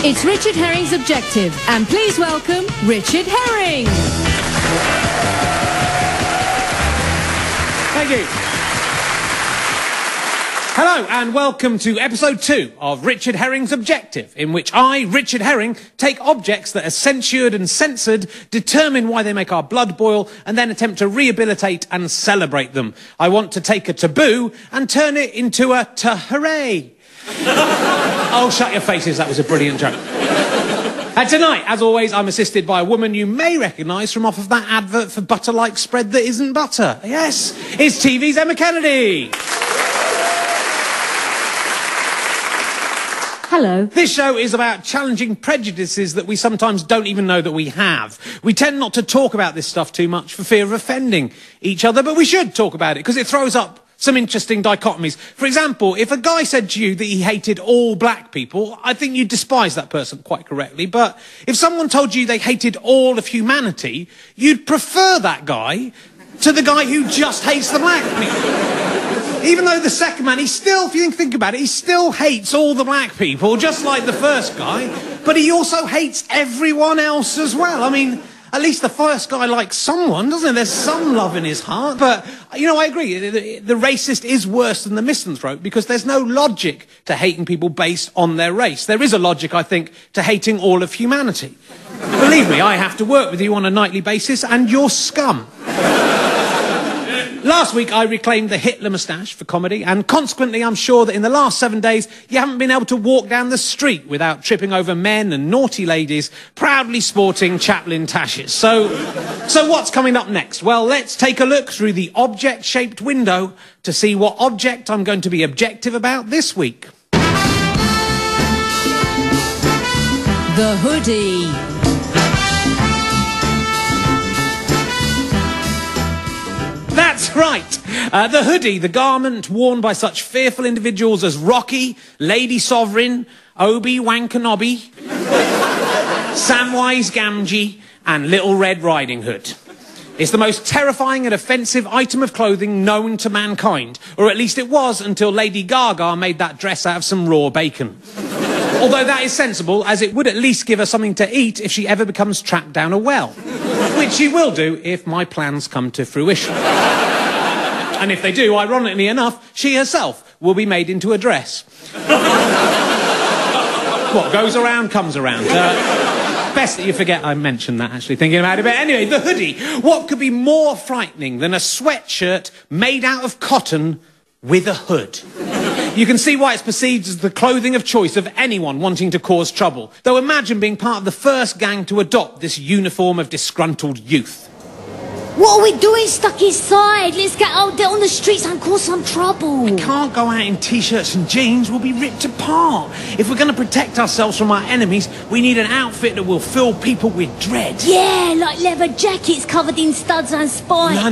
It's Richard Herring's Objective, and please welcome Richard Herring. Thank you. Hello and welcome to episode 2 of Richard Herring's Objective, in which I, Richard Herring, take objects that are censured and censored, determine why they make our blood boil, and then attempt to rehabilitate and celebrate them. I want to take a taboo and turn it into a hooray. Oh, shut your faces, that was a brilliant joke. And tonight, as always, I'm assisted by a woman you may recognise from off of that advert for butter-like spread that isn't butter. Yes, it's TV's Emma Kennedy. Hello. This show is about challenging prejudices that we sometimes don't even know that we have. We tend not to talk about this stuff too much for fear of offending each other, but we should talk about it because it throws up some interesting dichotomies. For example, if a guy said to you that he hated all black people, I think you'd despise that person quite correctly. But if someone told you they hated all of humanity, you'd prefer that guy to the guy who just hates the black people. Even though the second man, he still, if you think about it, he still hates all the black people, just like the first guy, but he also hates everyone else as well. I mean, at least the first guy likes someone, doesn't he? There's some love in his heart. But, you know, I agree. The racist is worse than the misanthrope because there's no logic to hating people based on their race. There is a logic, I think, to hating all of humanity. Believe me, I have to work with you on a nightly basis and you're scum. Last week, I reclaimed the Hitler moustache for comedy, and consequently, I'm sure that in the last 7 days, you haven't been able to walk down the street without tripping over men and naughty ladies proudly sporting Chaplin tashes. So what's coming up next? Well, let's take a look through the object-shaped window to see what object I'm going to be objective about this week. The Hoodie. That's right. The hoodie, the garment worn by such fearful individuals as Rocky, Lady Sovereign, Obi-Wan Kenobi, Samwise Gamgee, and Little Red Riding Hood. It's the most terrifying and offensive item of clothing known to mankind, or at least it was until Lady Gaga made that dress out of some raw bacon. Although that is sensible, as it would at least give her something to eat if she ever becomes trapped down a well. Which she will do if my plans come to fruition. And if they do, ironically enough, she herself will be made into a dress. What goes around comes around. Best that you forget I mentioned that, actually, thinking about it. But anyway, the hoodie. What could be more frightening than a sweatshirt made out of cotton with a hood? You can see why it's perceived as the clothing of choice of anyone wanting to cause trouble. Though imagine being part of the first gang to adopt this uniform of disgruntled youth. What are we doing stuck inside? Let's get out there on the streets and cause some trouble. We can't go out in t-shirts and jeans. We'll be ripped apart. If we're going to protect ourselves from our enemies, we need an outfit that will fill people with dread. Yeah, like leather jackets covered in studs and spikes.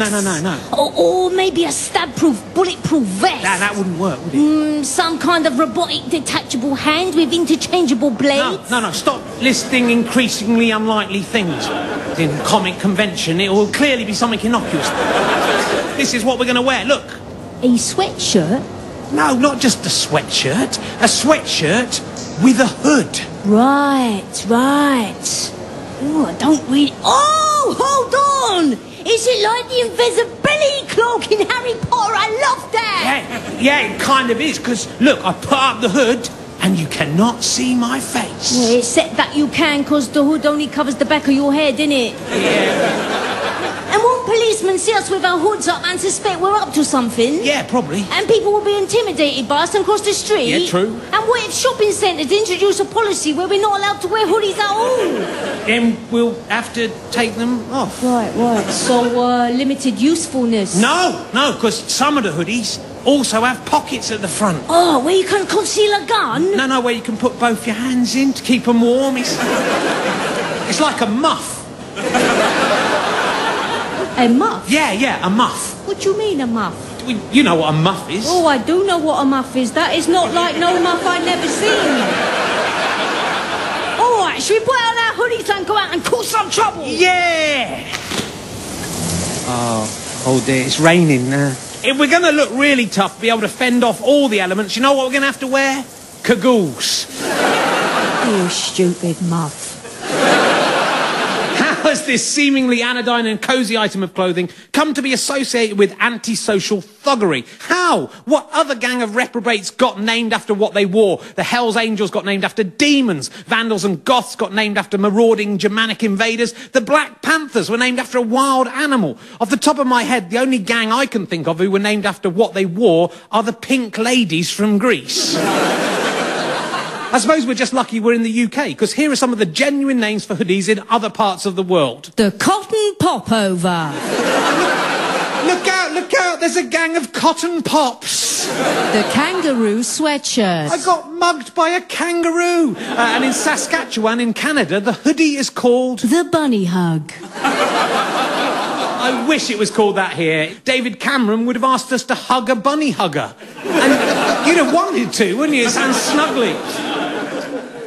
No. Or maybe a stab-proof, bulletproof vest. That wouldn't work, would it? Some kind of robotic detachable hand with interchangeable blades. No. Stop listing increasingly unlikely things. In comic convention, it will clearly be something innocuous. This is what we're going to wear, look. A sweatshirt? No, not just a sweatshirt. A sweatshirt with a hood. Right. Oh, I don't really... Oh, hold on! Is it like the invisibility cloak in Harry Potter? I love that! Yeah, it kind of is, because, look, I put up the hood and you cannot see my face. Yeah, except that you can, because the hood only covers the back of your head, innit? Yeah. And won't policemen see us with our hoods up and suspect we're up to something? Yeah, probably. And people will be intimidated by us and cross the street? Yeah, true. And what if shopping centres introduce a policy where we're not allowed to wear hoodies at all? Then we'll have to take them off. Right. So, limited usefulness? No, because some of the hoodies also have pockets at the front. Oh, where you can conceal a gun? No, where you can put both your hands in to keep them warm. It's like a muff. A muff? Yeah, a muff. What do you mean, a muff? You know what a muff is. Oh, I do know what a muff is. That is not like no muff I've never seen. All right, should we put on our hoodies and go out and cause some trouble? Yeah! Oh dear, it's raining now. If we're going to look really tough, be able to fend off all the elements, you know what we're going to have to wear? Cagoule. You stupid muff. How has this seemingly anodyne and cosy item of clothing come to be associated with antisocial thuggery? How? What other gang of reprobates got named after what they wore? The Hells Angels got named after demons. Vandals and Goths got named after marauding Germanic invaders. The Black Panthers were named after a wild animal. Off the top of my head, the only gang I can think of who were named after what they wore are the Pink Ladies from Greece. I suppose we're just lucky we're in the UK, because here are some of the genuine names for hoodies in other parts of the world. The Cotton Popover. Look out, there's a gang of cotton pops. The Kangaroo Sweatshirt. I got mugged by a kangaroo. And in Saskatchewan, in Canada, the hoodie is called... The Bunny Hug. I wish it was called that here. David Cameron would have asked us to hug a bunny hugger. And you'd have wanted to, wouldn't you? It sounds snuggly.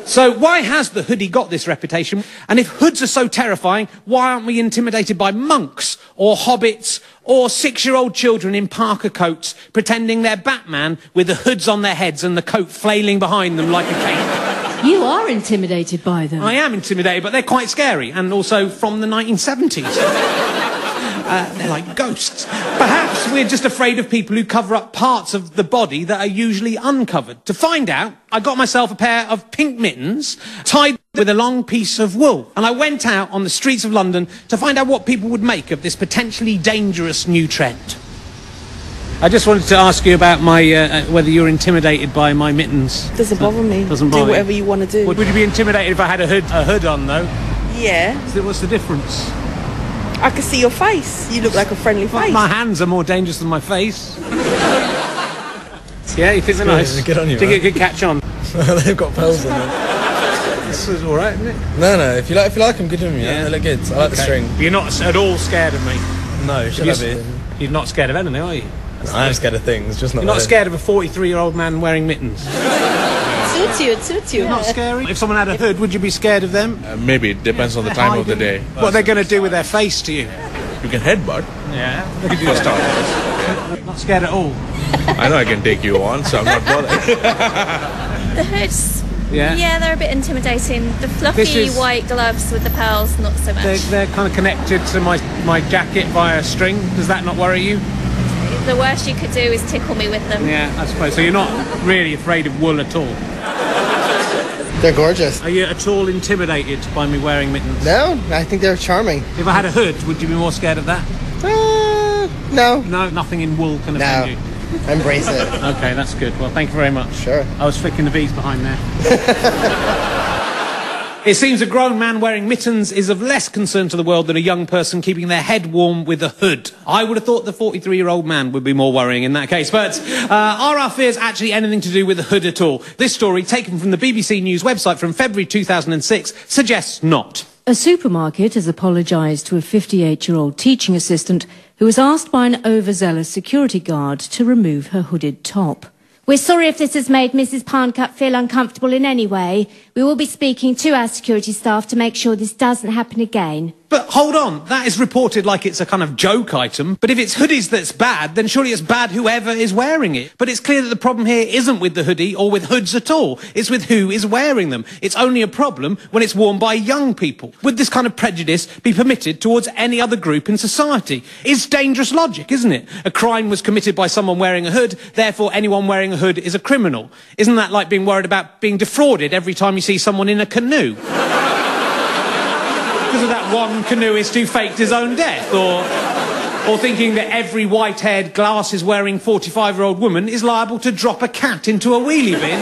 So why has the hoodie got this reputation? And if hoods are so terrifying, why aren't we intimidated by monks or hobbits or 6-year-old children in parka coats pretending they're Batman with the hoods on their heads and the coat flailing behind them like a cape? You are intimidated by them. I am intimidated, but they're quite scary, and also from the 1970s. They're like ghosts. Perhaps we're just afraid of people who cover up parts of the body that are usually uncovered. To find out, I got myself a pair of pink mittens tied with a long piece of wool. And I went out on the streets of London to find out what people would make of this potentially dangerous new trend. I just wanted to ask you about my whether you're intimidated by my mittens. Doesn't bother me. Doesn't bother do whatever you want to do. Would you be intimidated if I had a hood on, though? Yeah. So what's the difference? I can see your face. You look like a friendly face. My hands are more dangerous than my face. Yeah, you think they're nice? Good on you, Think it could catch on? They've got pearls on them. This is all right, isn't it? No, if you like them, good on you. Yeah. They look good. I like the string. You're not at all scared of me? No, should I be? You're not scared of anything, are you? I'm scared of things, just not. You're not scared of a 43-year-old man wearing mittens? It suits you. Not scary? If someone had a hood, would you be scared of them? Maybe, it depends on the time of the day. What are they going to do with their face to you? You can headbutt. Yeah. They can do a start. Yeah. Not scared at all? I know I can take you on, so I'm not bothered. The hoods, yeah, they're a bit intimidating. The fluffy white gloves with the pearls, not so much. They're kind of connected to my jacket via a string. Does that not worry you? The worst you could do is tickle me with them. Yeah, I suppose. So you're not really afraid of wool at all? They're gorgeous. Are you at all intimidated by me wearing mittens? No, I think they're charming. If I had a hood, would you be more scared of that? No. No, nothing in wool can offend you? Embrace it. Okay, that's good. Well, thank you very much. Sure. I was flicking the bees behind there. It seems a grown man wearing mittens is of less concern to the world than a young person keeping their head warm with a hood. I would have thought the 43-year-old man would be more worrying in that case. But are our fears actually anything to do with the hood at all? This story, taken from the BBC News website from February 2006, suggests not. A supermarket has apologised to a 58-year-old teaching assistant who was asked by an overzealous security guard to remove her hooded top. We're sorry if this has made Mrs. Parncutt feel uncomfortable in any way. We will be speaking to our security staff to make sure this doesn't happen again. But hold on, that is reported like it's a kind of joke item. But if it's hoodies that's bad, then surely it's bad whoever is wearing it. But it's clear that the problem here isn't with the hoodie or with hoods at all. It's with who is wearing them. It's only a problem when it's worn by young people. Would this kind of prejudice be permitted towards any other group in society? It's dangerous logic, isn't it? A crime was committed by someone wearing a hood, therefore anyone wearing a hood is a criminal. Isn't that like being worried about being defrauded every time you see someone in a canoe? Because of that one canoeist who faked his own death, or thinking that every white-haired, glasses-wearing 45-year-old woman is liable to drop a cat into a wheelie bin.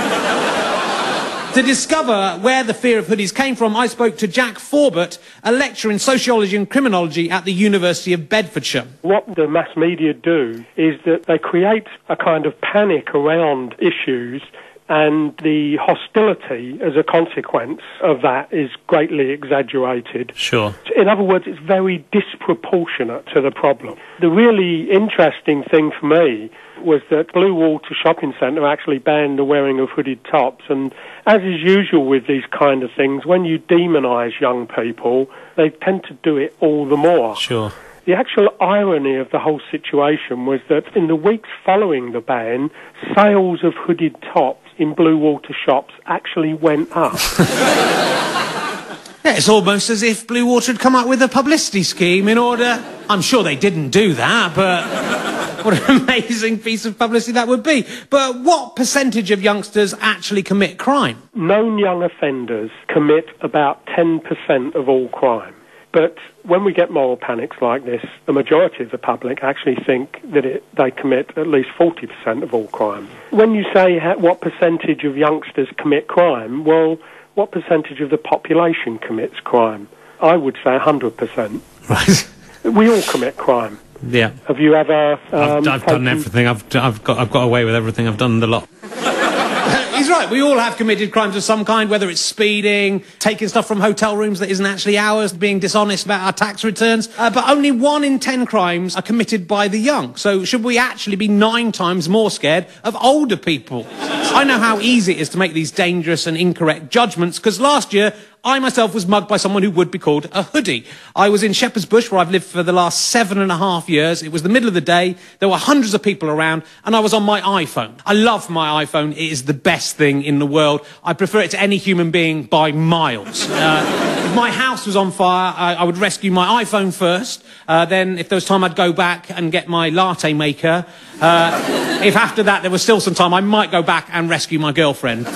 To discover where the fear of hoodies came from, I spoke to Jack Forbert, a lecturer in sociology and criminology at the University of Bedfordshire. What the mass media do is that they create a kind of panic around issues, and the hostility as a consequence of that is greatly exaggerated. Sure. In other words, it's very disproportionate to the problem. The really interesting thing for me was that Blue Water Shopping Centre actually banned the wearing of hooded tops, and as is usual with these kind of things, when you demonise young people, they tend to do it all the more. Sure. The actual irony of the whole situation was that in the weeks following the ban, sales of hooded tops in blue water shops actually went up. Yeah, it's almost as if Blue Water had come up with a publicity scheme in order... I'm sure they didn't do that, but what an amazing piece of publicity that would be. But what percentage of youngsters actually commit crime? Known young offenders commit about 10% of all crime. But when we get moral panics like this, the majority of the public actually think that they commit at least 40% of all crime. When you say what percentage of youngsters commit crime, well, what percentage of the population commits crime? I would say 100%. Right. We all commit crime. Yeah. Have you ever... I've done everything. I've got away with everything. I've done the lot. He's right. We all have committed crimes of some kind, whether it's speeding, taking stuff from hotel rooms that isn't actually ours, being dishonest about our tax returns. But only 1 in 10 crimes are committed by the young. So should we actually be 9 times more scared of older people? I know how easy it is to make these dangerous and incorrect judgments, because last year I myself was mugged by someone who would be called a hoodie. I was in Shepherd's Bush, where I've lived for the last 7.5 years. It was the middle of the day. There were hundreds of people around, and I was on my iPhone. I love my iPhone. It is the best thing in the world. I prefer it to any human being by miles. If my house was on fire, I would rescue my iPhone first. Then, if there was time, I'd go back and get my latte maker. If after that there was still some time, I might go back and rescue my girlfriend.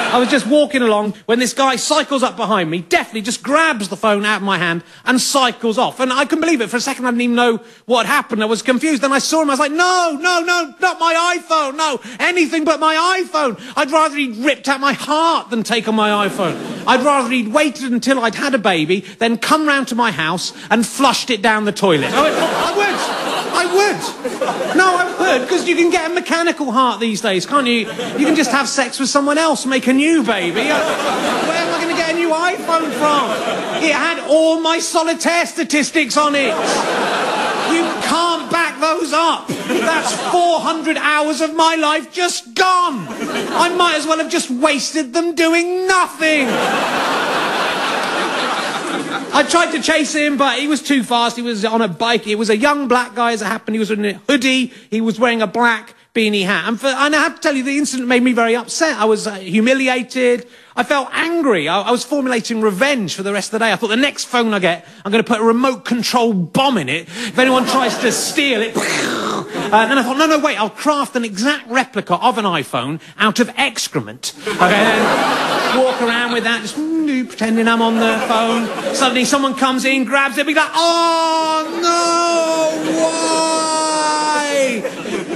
I was just walking along when this guy cycles up behind me, deftly just grabs the phone out of my hand and cycles off. And I couldn't believe it. For a second, I didn't even know what had happened. I was confused. Then I saw him. I was like, no, not my iPhone. No, anything but my iPhone. I'd rather he'd ripped out my heart than taken my iPhone. I'd rather he'd waited until I'd had a baby, then come round to my house and flushed it down the toilet. I would. No, I would, because you can get a mechanical heart these days, can't you? You can just have sex with someone else, make a new baby. Where am I going to get a new iPhone from? It had all my solitaire statistics on it. You can't back those up. That's 400 hours of my life just gone. I might as well have just wasted them doing nothing. I tried to chase him, but he was too fast. He was on a bike. It was a young black guy, as it happened. He was in a hoodie. He was wearing a black beanie hat. And I have to tell you, the incident made me very upset. I was humiliated. I felt angry. I was formulating revenge for the rest of the day. I thought, the next phone I get, I'm going to put a remote control bomb in it. If anyone tries to steal it... And then I thought, no, wait, I'll craft an exact replica of an iPhone out of excrement. Okay, then walk around with that, just pretending I'm on the phone. Suddenly someone comes in, grabs it, be like, oh, no, why?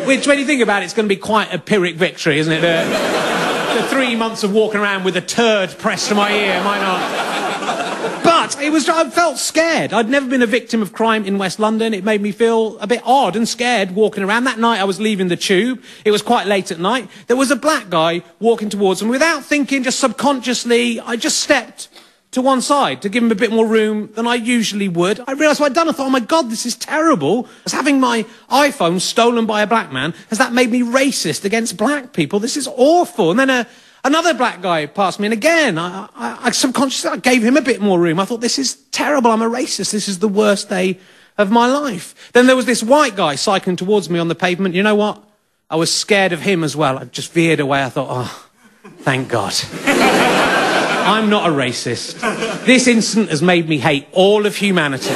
Which, when you think about it, it's going to be quite a Pyrrhic victory, isn't it? The 3 months of walking around with a turd pressed to my ear, might not... But I felt scared. I'd never been a victim of crime in West London. It made me feel a bit odd and scared walking around. That night I was leaving the tube. It was quite late at night. There was a black guy walking towards me. Without thinking, just subconsciously, I just stepped to one side to give him a bit more room than I usually would. I realised what I'd done. I thought, oh my God, this is terrible. As having my iPhone stolen by a black man, has that made me racist against black people? This is awful. And then another black guy passed me, and again, I subconsciously gave him a bit more room. I thought, this is terrible, I'm a racist, this is the worst day of my life. Then there was this white guy cycling towards me on the pavement. You know what? I was scared of him as well. I just veered away. I thought, oh, thank God. I'm not a racist. This incident has made me hate all of humanity.